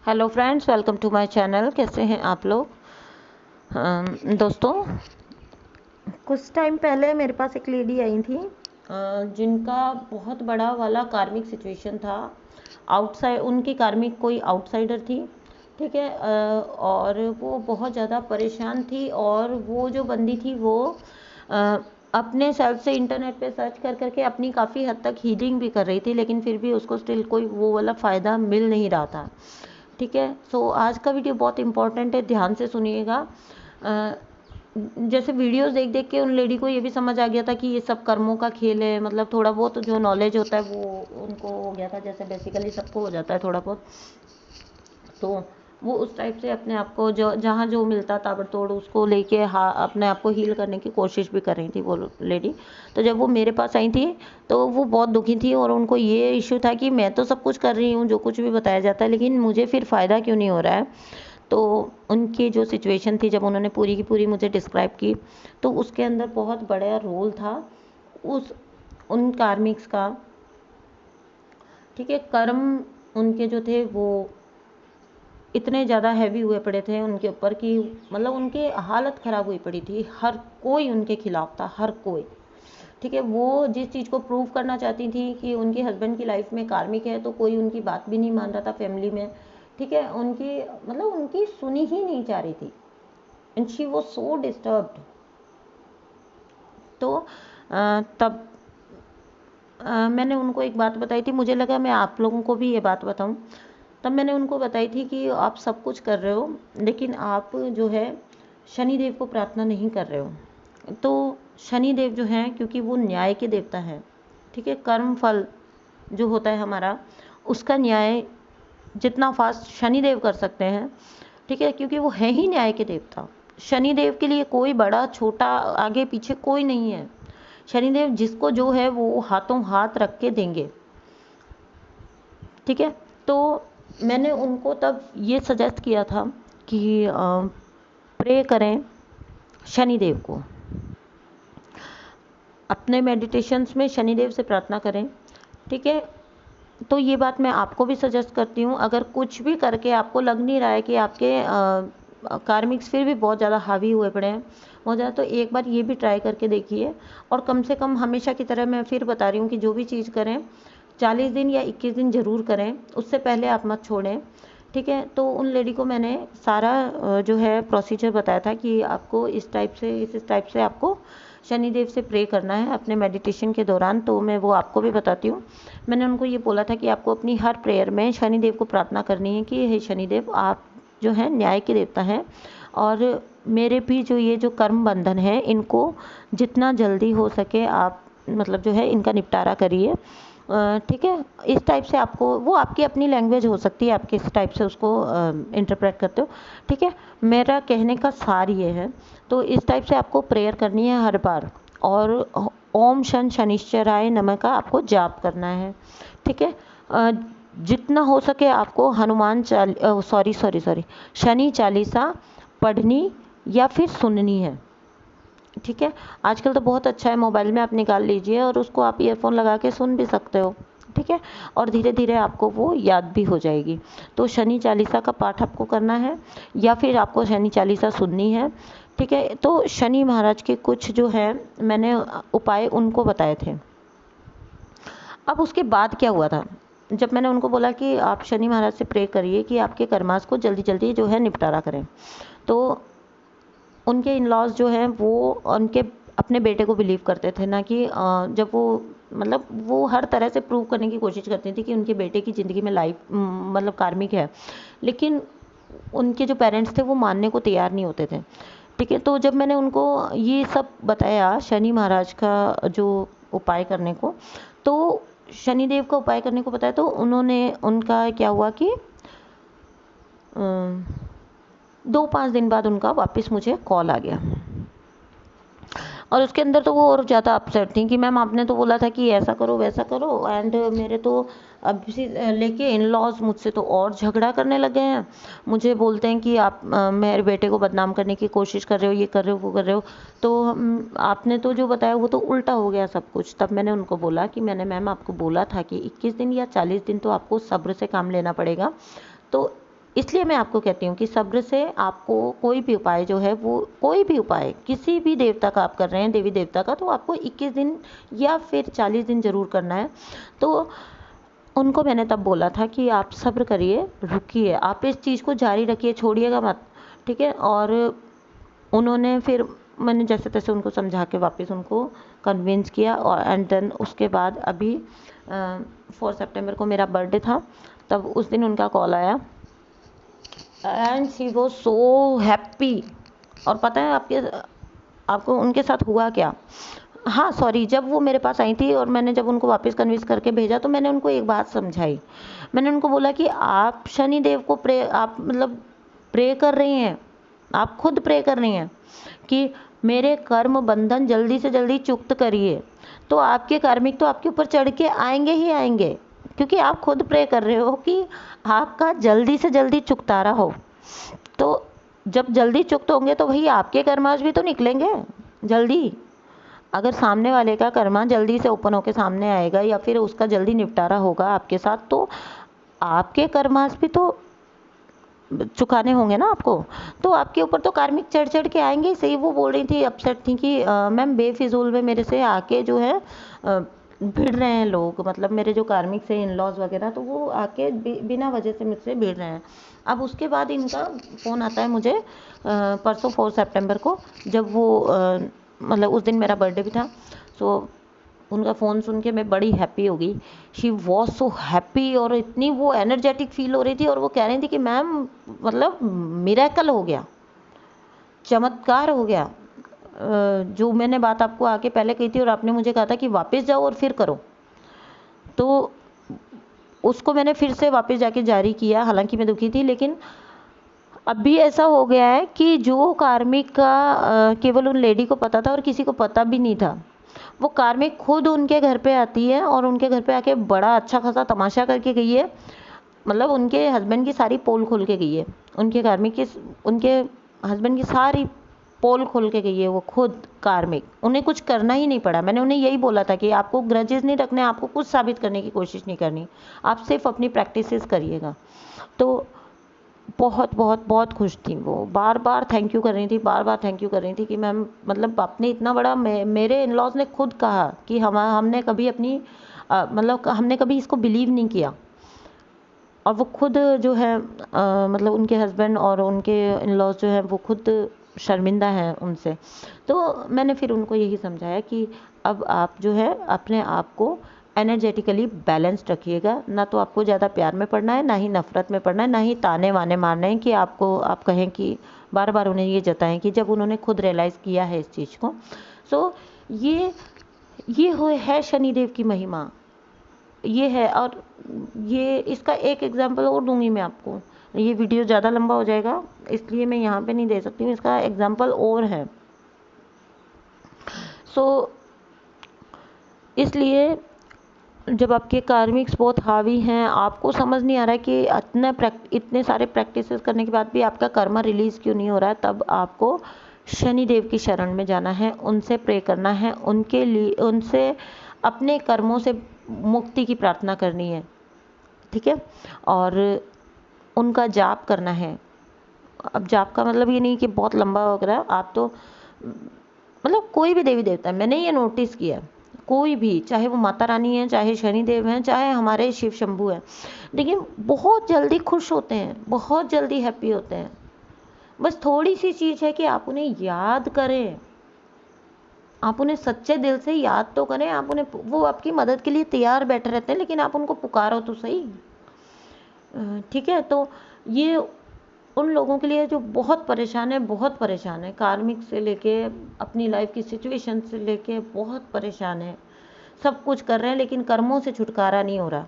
Hello friends, welcome to my channel. कैसे हैं आप लोग? दोस्तों, कुछ टाइम पहले मेरे पास एक लेडी आई थी जिनका बहुत बड़ा वाला कार्मिक सिचुएशन था। आउटसाइड उनकी कार्मिक कोई आउटसाइडर थी, ठीक है। और वो बहुत ज़्यादा परेशान थी और वो जो बंदी थी वो अ, अपने सेल्फ से इंटरनेट पे सर्च कर करके अपनी काफ़ी हद तक हीलिंग भी कर रही थी, लेकिन फिर भी उसको स्टिल कोई वो वाला फ़ायदा मिल नहीं रहा था, ठीक है। सो आज का वीडियो बहुत इंपॉर्टेंट है, ध्यान से सुनिएगा। जैसे वीडियोस देख देख के उन लेडी को ये भी समझ आ गया था कि ये सब कर्मों का खेल है, मतलब थोड़ा बहुत जो नॉलेज होता है वो उनको हो गया था, जैसे बेसिकली सबको हो जाता है थोड़ा बहुत। तो वो उस टाइप से अपने आप को जो जहाँ जो मिलता ताबड़तोड़ उसको लेके अपने आप को हील करने की कोशिश भी कर रही थी वो लेडी। तो जब वो मेरे पास आई थी तो वो बहुत दुखी थी और उनको ये इश्यू था कि मैं तो सब कुछ कर रही हूँ, जो कुछ भी बताया जाता है, लेकिन मुझे फिर फ़ायदा क्यों नहीं हो रहा है। तो उनकी जो सिचुएशन थी, जब उन्होंने पूरी की पूरी मुझे डिस्क्राइब की, तो उसके अंदर बहुत बड़ा रोल था उस उन कार्मिक्स का, ठीक है। कर्म उनके जो थे वो इतने ज़्यादा हैवी हुए पड़े थे उनके ऊपर कि मतलब उनकी हालत ख़राब हुई पड़ी थी। हर कोई उनके खिलाफ था, हर कोई, ठीक है। वो जिस चीज़ को प्रूव करना चाहती थी कि उनके हस्बैंड की लाइफ में कार्मिक है, तो कोई उनकी बात भी नहीं मान रहा था फैमिली में, ठीक है। उनकी मतलब उनकी सुनी ही नहीं जा रही थी, and she was so disturbed. तो तब मैंने उनको एक बात बताई थी, मुझे लगा मैं आप लोगों को भी ये बात बताऊं। तब मैंने उनको बताई थी कि आप सब कुछ कर रहे हो, लेकिन आप जो है शनिदेव को प्रार्थना नहीं कर रहे हो। तो शनिदेव जो हैं, क्योंकि वो न्याय के देवता हैं, ठीक है। कर्म फल जो होता है हमारा, उसका न्याय जितना फास्ट शनिदेव कर सकते हैं, ठीक है, क्योंकि वो है ही न्याय के देवता। शनिदेव के लिए कोई बड़ा छोटा आगे पीछे कोई नहीं है। शनिदेव जिसको जो है वो हाथों हाथ रख के देंगे, ठीक है। तो मैंने उनको तब ये सजेस्ट किया था कि प्रे करें शनिदेव को, अपने मेडिटेशंस में शनिदेव से प्रार्थना करें, ठीक है। तो ये बात मैं आपको भी सजेस्ट करती हूँ। अगर कुछ भी करके आपको लग नहीं रहा है कि आपके कार्मिक्स फिर भी बहुत ज़्यादा हावी हुए पड़े हैं बहुत ज़्यादा, तो एक बार ये भी ट्राई करके देखिए। और कम से कम हमेशा की तरह मैं फिर बता रही हूँ कि जो भी चीज़ करें 40 दिन या 21 दिन ज़रूर करें, उससे पहले आप मत छोड़ें, ठीक है। तो उन लेडी को मैंने सारा जो है प्रोसीजर बताया था कि आपको इस टाइप से आपको शनिदेव से प्रे करना है अपने मेडिटेशन के दौरान। तो मैं वो आपको भी बताती हूँ। मैंने उनको ये बोला था कि आपको अपनी हर प्रेयर में शनिदेव को प्रार्थना करनी है कि हे शनिदेव, आप जो है न्याय के देवता हैं, और मेरे भी जो ये जो कर्म बंधन है, इनको जितना जल्दी हो सके आप मतलब जो है इनका निपटारा करिए, ठीक है। इस टाइप से आपको, वो आपकी अपनी लैंग्वेज हो सकती है, आप किस टाइप से उसको इंटरप्रेट करते हो, ठीक है। मेरा कहने का सार ये है। तो इस टाइप से आपको प्रेयर करनी है हर बार, और ओम शन शनिश्चराय नमः का आपको जाप करना है, ठीक है। जितना हो सके आपको शनि चालीसा पढ़नी या फिर सुननी है, ठीक है। आजकल तो बहुत अच्छा है, मोबाइल में आप निकाल लीजिए और उसको आप ईयरफोन लगा के सुन भी सकते हो, ठीक है। और धीरे धीरे आपको वो याद भी हो जाएगी। तो शनि चालीसा का पाठ आपको करना है या फिर आपको शनि चालीसा सुननी है, ठीक है। तो शनि महाराज के कुछ जो है मैंने उपाय उनको बताए थे। अब उसके बाद क्या हुआ था, जब मैंने उनको बोला कि आप शनि महाराज से प्रे करिए कि आपके कर्मास को जल्दी जल्दी जो है निपटारा करें, तो उनके इन लॉज जो हैं वो उनके अपने बेटे को बिलीव करते थे ना, कि जब वो मतलब वो हर तरह से प्रूव करने की कोशिश करती थी कि उनके बेटे की ज़िंदगी में लाइफ मतलब कार्मिक है, लेकिन उनके जो पेरेंट्स थे वो मानने को तैयार नहीं होते थे, ठीक है। तो जब मैंने उनको ये सब बताया शनि महाराज का जो उपाय करने को, तो शनिदेव का उपाय करने को बताया, तो उन्होंने उनका क्या हुआ कि 2-5 दिन बाद उनका वापस मुझे कॉल आ गया। और उसके अंदर तो वो और ज़्यादा अपसेट थी कि मैम आपने तो बोला था कि ऐसा करो वैसा करो, एंड मेरे तो अब से लेके इन लॉज मुझसे तो और झगड़ा करने लगे हैं। मुझे बोलते हैं कि आप मेरे बेटे को बदनाम करने की कोशिश कर रहे हो, ये कर रहे हो वो कर रहे हो। तो आपने तो जो बताया वो तो उल्टा हो गया सब कुछ। तब मैंने उनको बोला कि मैंने मैम आपको बोला था कि 21 दिन या 40 दिन तो आपको सब्र से काम लेना पड़ेगा। तो इसलिए मैं आपको कहती हूँ कि सब्र से आपको कोई भी उपाय जो है वो, कोई भी उपाय किसी भी देवता का आप कर रहे हैं, देवी देवता का, तो आपको 21 दिन या फिर 40 दिन ज़रूर करना है। तो उनको मैंने तब बोला था कि आप सब्र करिए, रुकिए, आप इस चीज़ को जारी रखिए, छोड़िएगा मत, ठीक है। और उन्होंने फिर, मैंने जैसे तैसे उनको समझा के वापस उनको कन्विंस किया। और एंड देन उसके बाद अभी 4 सितंबर को मेरा बर्थडे था, तब उस दिन उनका कॉल आया and she was so happy. और पता है आपको उनके साथ हुआ क्या? हाँ सॉरी, जब वो मेरे पास आई थी और मैंने जब उनको वापस कन्विंस करके भेजा, तो मैंने उनको एक बात समझाई। मैंने उनको बोला कि आप शनि देव को आप मतलब प्रे कर रही हैं, आप खुद प्रे कर रही हैं कि मेरे कर्म बंधन जल्दी से जल्दी चुक्त करिए, तो आपके कार्मिक तो आपके ऊपर चढ़ के आएंगे ही आएंगे, क्योंकि आप खुद प्रे कर रहे हो कि आपका जल्दी से जल्दी चुकतारा हो। तो जब जल्दी चुक्त होंगे तो भाई आपके कर्माश भी तो निकलेंगे जल्दी। अगर सामने वाले का कर्मा जल्दी से ओपन होकर सामने आएगा या फिर उसका जल्दी निपटारा होगा आपके साथ, तो आपके कर्माश भी तो चुकाने होंगे ना आपको। तो आपके ऊपर तो कार्मिक चढ़ चढ़ के आएंगे ही सही। वो बोल रही थी, अपसेट थी कि मैम बेफिजूल में मेरे से आके जो है भिड़ रहे हैं लोग, मतलब मेरे जो कार्मिक से इन लॉज वगैरह, तो वो आके बिना वजह से मुझसे भिड़ रहे हैं। अब उसके बाद इनका फ़ोन आता है मुझे परसों 4 सितंबर को, जब वो मतलब उस दिन मेरा बर्थडे भी था। सो उनका फ़ोन सुन के मैं बड़ी हैप्पी हो गई। शी वॉज सो हैप्पी, और इतनी वो एनर्जेटिक फील हो रही थी, और वो कह रही थी कि मैम मतलब मिरेकल हो गया, चमत्कार हो गया। जो मैंने बात आपको आके पहले कही थी और आपने मुझे कहा था कि वापस जाओ और फिर करो, तो उसको मैंने फिर से वापस जाके जारी किया। हालांकि मैं दुखी थी, लेकिन अभी ऐसा हो गया है कि जो कार्मिक का केवल उन लेडी को पता था और किसी को पता भी नहीं था, वो कार्मिक खुद उनके घर पे आती है और उनके घर पे आके बड़ा अच्छा खासा तमाशा करके गई है। मतलब उनके हस्बैंड की सारी पोल खोल के गई है, उनके कार्मिक की, उनके हस्बैंड की सारी पोल खोल के गई है वो खुद कार्मिक। उन्हें कुछ करना ही नहीं पड़ा। मैंने उन्हें यही बोला था कि आपको ग्रजेस नहीं रखने, आपको कुछ साबित करने की कोशिश नहीं करनी, आप सिर्फ अपनी प्रैक्टिसेस करिएगा। तो बहुत बहुत बहुत खुश थी वो, बार बार थैंक यू कर रही थी, बार बार थैंक यू कर रही थी कि मैम मतलब आपने इतना बड़ा, मेरे इन लॉज ने खुद कहा कि हमने कभी अपनी मतलब हमने कभी इसको बिलीव नहीं किया। और वो खुद जो है मतलब उनके हस्बैंड और उनके इन लॉज जो हैं वो खुद शर्मिंदा हैं उनसे। तो मैंने फिर उनको यही समझाया कि अब आप जो है अपने आप को एनर्जेटिकली बैलेंस्ड रखिएगा, ना तो आपको ज़्यादा प्यार में पड़ना है, ना ही नफ़रत में पड़ना है, ना ही ताने वाने मारने हैं कि आपको आप कहें कि बार बार उन्हें ये जताएं कि जब उन्होंने खुद रियलाइज़ किया है इस चीज़ को। सो ये है शनिदेव की महिमा, ये है। और ये इसका एक एग्जांपल और दूंगी मैं आपको, ये वीडियो ज़्यादा लंबा हो जाएगा इसलिए मैं यहाँ पे नहीं दे सकती हूँ, इसका एग्जांपल और है। सो इसलिए जब आपके कार्मिक्स बहुत हावी हैं, आपको समझ नहीं आ रहा है कि इतने सारे प्रैक्टिसेस करने के बाद भी आपका कर्मा रिलीज़ क्यों नहीं हो रहा है, तब आपको शनि देव की शरण में जाना है, उनसे प्रे करना है, उनके लिए, उनसे अपने कर्मों से मुक्ति की प्रार्थना करनी है, ठीक है। और उनका जाप करना है। अब जाप का मतलब ये नहीं कि बहुत लंबा हो गया, आप तो मतलब कोई भी देवी देवता है, मैंने ये नोटिस किया, कोई भी, चाहे वो माता रानी है, चाहे शनिदेव हैं, चाहे हमारे शिव शंभू हैं, लेकिन बहुत जल्दी खुश होते हैं, बहुत जल्दी हैप्पी होते हैं। बस थोड़ी सी चीज़ है कि आप उन्हें याद करें, आप उन्हें सच्चे दिल से याद तो करें, आप उन्हें, वो आपकी मदद के लिए तैयार बैठे रहते हैं, लेकिन आप उनको पुकारो तो सही, ठीक है। तो ये उन लोगों के लिए जो बहुत परेशान है, बहुत परेशान है, कार्मिक से लेके अपनी लाइफ की सिचुएशन से लेके बहुत परेशान है, सब कुछ कर रहे हैं लेकिन कर्मों से छुटकारा नहीं हो रहा।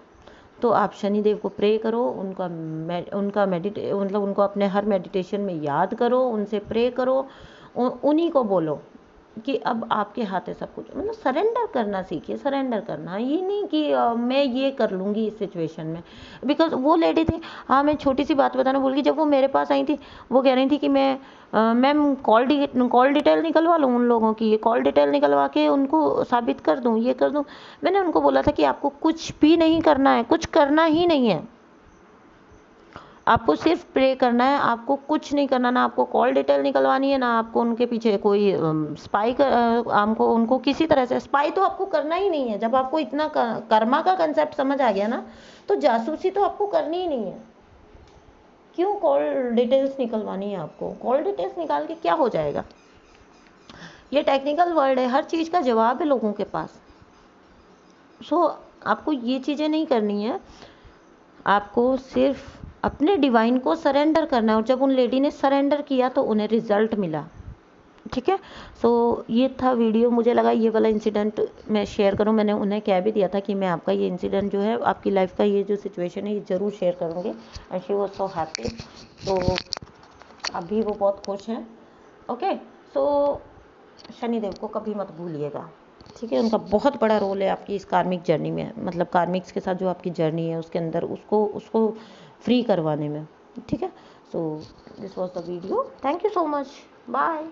तो आप शनिदेव को प्रे करो, मतलब उनको अपने हर मेडिटेशन में याद करो, उनसे प्रे करो, उन्हीं को बोलो कि अब आपके हाथ है सब कुछ। मतलब सरेंडर करना सीखिए, सरेंडर करना, ये नहीं कि मैं ये कर लूँगी इस सिचुएशन में। बिकॉज वो लेडी थी, हाँ मैं छोटी सी बात बताना भूल गई, जब वो मेरे पास आई थी वो कह रही थी कि मैं मैम कॉल डिटेल निकलवा लूँ उन लोगों की, कॉल डिटेल निकलवा के उनको साबित कर दूँ, ये कर दूँ। मैंने उनको बोला था कि आपको कुछ भी नहीं करना है, कुछ करना ही नहीं है, आपको सिर्फ प्रे करना है, आपको कुछ नहीं करना, ना आपको कॉल डिटेल निकलवानी है, ना आपको उनके पीछे कोई स्पाई आपको उनको किसी तरह से स्पाई तो आपको करना ही नहीं है। जब आपको इतना कर्मा का कंसेप्ट समझ आ गया ना, तो जासूसी तो आपको करनी ही नहीं है। क्यों कॉल डिटेल्स निकलवानी है आपको? कॉल डिटेल्स निकाल के क्या हो जाएगा? ये टेक्निकल वर्ड है, हर चीज़ का जवाब है लोगों के पास। आपको ये चीज़ें नहीं करनी है, आपको सिर्फ अपने डिवाइन को सरेंडर करना है। और जब उन लेडी ने सरेंडर किया तो उन्हें रिजल्ट मिला। ठीक है, ये था वीडियो। मुझे लगा ये वाला इंसिडेंट मैं शेयर करूं। मैंने उन्हें कह भी दिया था कि मैं आपका ये इंसिडेंट जो है, आपकी लाइफ का ये जो सिचुएशन है, ये ज़रूर शेयर करूंगी। And she was so happy. तो अभी वो बहुत खुश हैं। ओके, शनिदेव को कभी मत भूलिएगा। ठीक है, उनका बहुत बड़ा रोल है आपकी इस कार्मिक जर्नी में, मतलब कार्मिक्स के साथ जो आपकी जर्नी है उसके अंदर उसको फ्री करवाने में। ठीक है, this was the video. Thank you so much, bye.